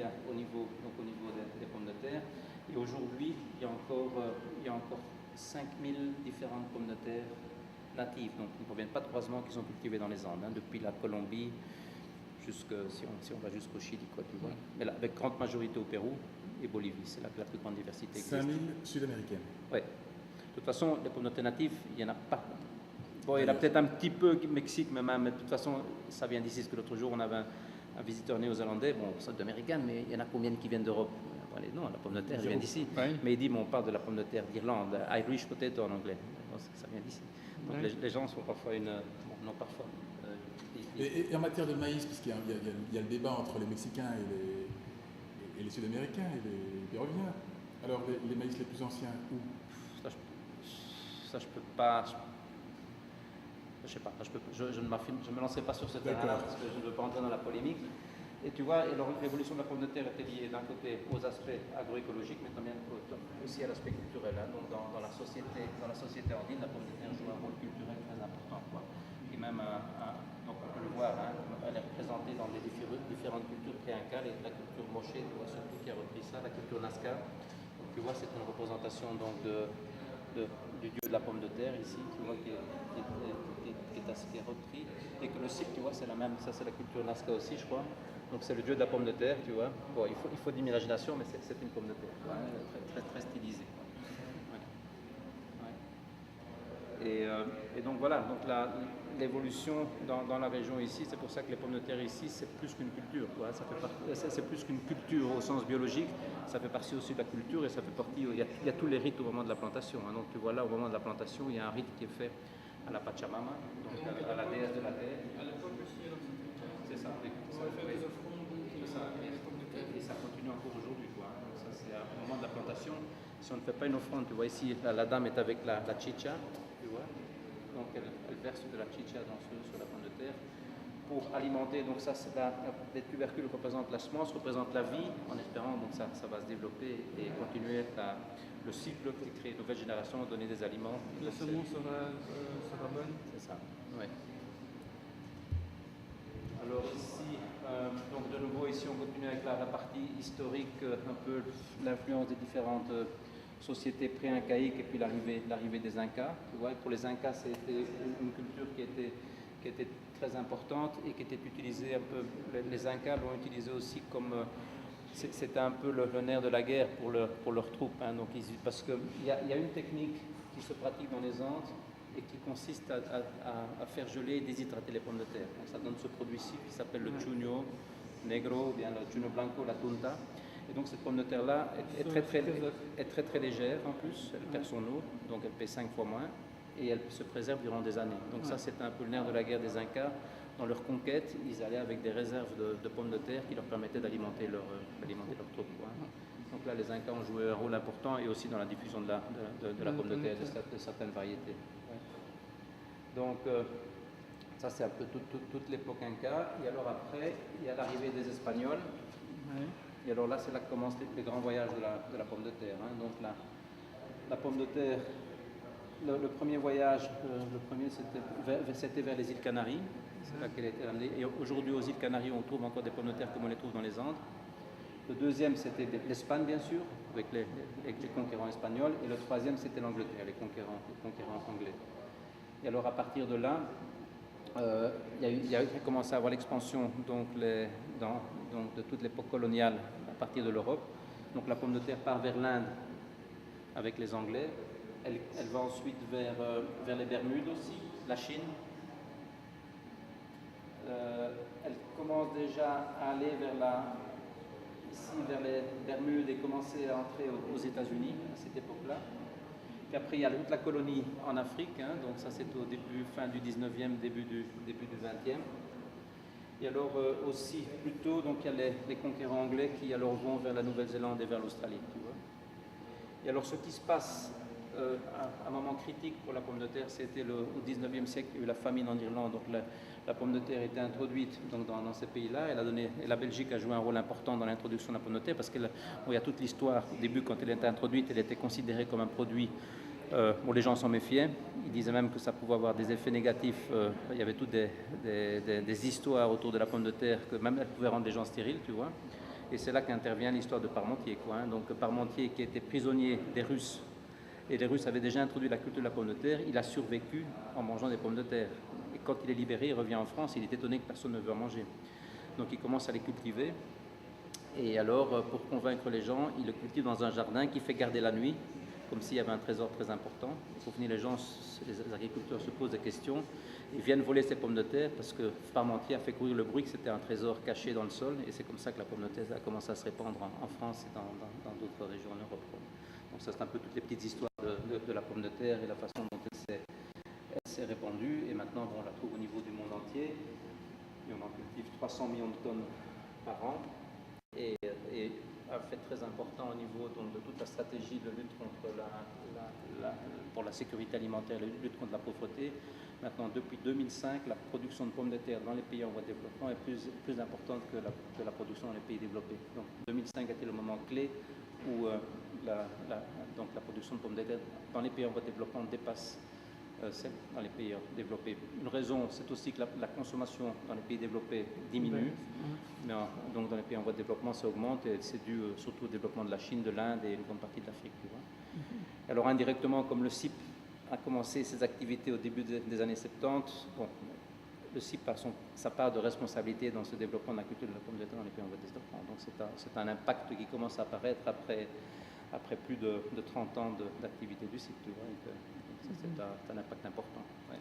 qu'il y a au niveau des pommes de terre. Et aujourd'hui, il y a encore 5000 différentes pommes de terre natives, donc qui ne proviennent pas de croisements, qui sont cultivées dans les Andes, depuis la Colombie, si on va jusqu'au Chili, quoi, tu vois. Mais là, avec grande majorité au Pérou et Bolivie, c'est là que la plus grande diversité existe. 5000 sud-américaines. Oui. De toute façon, les pommes de terre natives, il n'y en a pas. Bon, il y en a peut-être un petit peu au Mexique, mais de toute façon, ça vient d'ici. Parce que l'autre jour, on avait un visiteur néo-zélandais, bon, sud-américain, mais il y en a combien qui viennent d'Europe? Non, la pomme de terre vient d'ici. Oui. Mais il dit, on parle de la pomme de terre d'Irlande, Irish potato en anglais. Ça vient d'ici. Donc oui. les gens sont parfois non parfois. Et en matière de maïs, puisqu'il y a le débat entre les Mexicains et les Sud-Américains et les Péruviens. Alors, les maïs les plus anciens, où? Ça, je peux pas. Je sais pas. Je ne me lancerai pas sur ce terrain-là parce que je ne veux pas entrer dans la polémique. Et tu vois, l'évolution de la pomme de terre était liée d'un côté aux aspects agroécologiques, mais también aussi à l'aspect culturel. Hein. Donc, dans la société andine, la pomme de terre joue un rôle culturel très important, quoi. Et même, donc on peut le voir, hein, elle est représentée dans les différentes cultures pré-incas, la culture moché, tu vois, surtout qui a repris ça, la culture Nazca. Donc, tu vois, c'est une représentation donc du dieu de la pomme de terre ici, tu vois, qui est repris, et que le cycle, tu vois, c'est la même, ça c'est la culture Nazca aussi, je crois. Donc c'est le dieu de la pomme de terre, tu vois. Bon, il faut de l'imagination, mais c'est une pomme de terre, ouais, très stylisée. Ouais. Et donc voilà, donc l'évolution dans la région ici, c'est pour ça que les pommes de terre ici, c'est plus qu'une culture, quoi. C'est plus qu'une culture au sens biologique, ça fait partie aussi de la culture et ça fait partie, il y a tous les rites au moment de la plantation. Hein. Donc tu vois là, au moment de la plantation, il y a un rite qui est fait à la Pachamama, donc à la déesse de la terre. À l'époque aussi, c'est ça, oui. On va faire des offrandes, et ça continue encore aujourd'hui, quoi. Donc ça, c'est au moment de la plantation. Si on ne fait pas une offrande, tu vois ici, la dame est avec la chicha, tu vois. Donc elle verse de la chicha sur la pomme de terre pour alimenter. Donc ça, les tubercules représentent la semence, représentent la vie, en espérant donc ça va se développer et continuer le cycle et créer de nouvelles générations, donner des aliments. La semence sera bonne. C'est ça, oui. Alors ici, donc de nouveau ici on continue avec la partie historique, un peu l'influence des différentes sociétés pré-incaïques et puis l'arrivée des Incas. Tu vois, pour les Incas, c'était une culture qui était très importante et qui était utilisée un peu. Les Incas l'ont utilisé aussi comme c'était un peu le nerf de la guerre pour leurs troupes. Hein, donc parce qu'il y a une technique qui se pratique dans les Andes et qui consiste à faire geler et déshydrater les pommes de terre. Donc ça donne ce produit-ci qui s'appelle le chuño negro, ou bien le chuño blanco, la tunta. Et donc cette pomme de terre-là est très légère en plus, elle perd son eau, donc elle pèse 5 fois moins, et elle se préserve durant des années. Donc ça c'est un peu le nerf de la guerre des Incas. Dans leur conquête, ils allaient avec des réserves de pommes de terre qui leur permettaient d'alimenter leurs troupes. Donc là, les Incas ont joué un rôle important et aussi dans la diffusion de la pomme de terre, de certaines variétés. Donc, ça c'est un peu toute l'époque Inca. Et alors après, il y a l'arrivée des Espagnols. Oui. Et alors là, c'est là que commencent les grands voyages de la pomme de terre. Hein. Donc la pomme de terre, le premier voyage, c'était vers les îles Canaries. C'est là qu'elle a été amenée. Et aujourd'hui, aux îles Canaries, on trouve encore des pommes de terre comme on les trouve dans les Andes. Le deuxième, c'était l'Espagne, bien sûr, avec les conquérants espagnols. Et le troisième, c'était l'Angleterre, les conquérants anglais. Et alors, à partir de là, il a commencé à avoir l'expansion de toute l'époque coloniale à partir de l'Europe. Donc, la pomme de terre part vers l'Inde avec les Anglais. Elle va ensuite vers les Bermudes aussi, la Chine. Elle commence déjà à aller vers les Bermudes et commencer à entrer aux États-Unis à cette époque-là. Puis après, il y a toute la colonie en Afrique, hein, donc ça c'est au fin du 19e, début du 20e. Et alors aussi, plus tôt, donc, il y a les conquérants anglais qui alors vont vers la Nouvelle-Zélande et vers l'Australie, tu vois. Et alors ce qui se passe à un moment critique pour la pomme de terre, c'était au 19e siècle, il y a eu la famine en Irlande, donc la pomme de terre était introduite donc, dans ces pays-là, et la Belgique a joué un rôle important dans l'introduction de la pomme de terre, parce qu'il y a toute l'histoire, au début quand elle était introduite, elle était considérée comme un produit, les gens s'en méfiaient, ils disaient même que ça pouvait avoir des effets négatifs, il y avait toutes des histoires autour de la pomme de terre, que même elle pouvait rendre les gens stériles, tu vois. Et c'est là qu'intervient l'histoire de Parmentier, quoi, hein. Donc Parmentier, qui était prisonnier des Russes, et les Russes avaient déjà introduit la culture de la pomme de terre, il a survécu en mangeant des pommes de terre. Et quand il est libéré, il revient en France, il est étonné que personne ne veut en manger. Donc il commence à les cultiver. Et alors, pour convaincre les gens, il le cultive dans un jardin qui fait garder la nuit, comme s'il y avait un trésor très important. Pour finir, les agriculteurs se posent des questions. Ils viennent voler ces pommes de terre parce que Parmentier a fait courir le bruit que c'était un trésor caché dans le sol. Et c'est comme ça que la pomme de terre a commencé à se répandre en France et dans d'autres régions en Europe. Donc ça, c'est un peu toutes les petites histoires de la pomme de terre et la façon dont elle s'est répandue. Et maintenant, bon, on la trouve au niveau du monde entier. Et on en cultive 300 millions de tonnes par an. Et un fait très important au niveau donc, de toute la stratégie de lutte contre pour la sécurité alimentaire, la lutte contre la pauvreté. Maintenant, depuis 2005, la production de pommes de terre dans les pays en voie de développement est plus importante que la production dans les pays développés. Donc 2005 a été le moment clé où donc, la production de pommes de terre dans les pays en voie de développement dépasse celle dans les pays développés. Une raison, c'est aussi que la consommation dans les pays développés diminue. Mais donc dans les pays en voie de développement, ça augmente et c'est dû surtout au développement de la Chine, de l'Inde et une grande partie de l'Afrique. Alors indirectement, comme le CIP a commencé ses activités au début des années 70, bon, le CIP a sa part de responsabilité dans ce développement de la culture de la pomme de terre dans les pays en voie de développement. Donc c'est un impact qui commence à apparaître après plus de 30 ans d'activité du CIP. Tu vois, c'est un impact important. Ouais.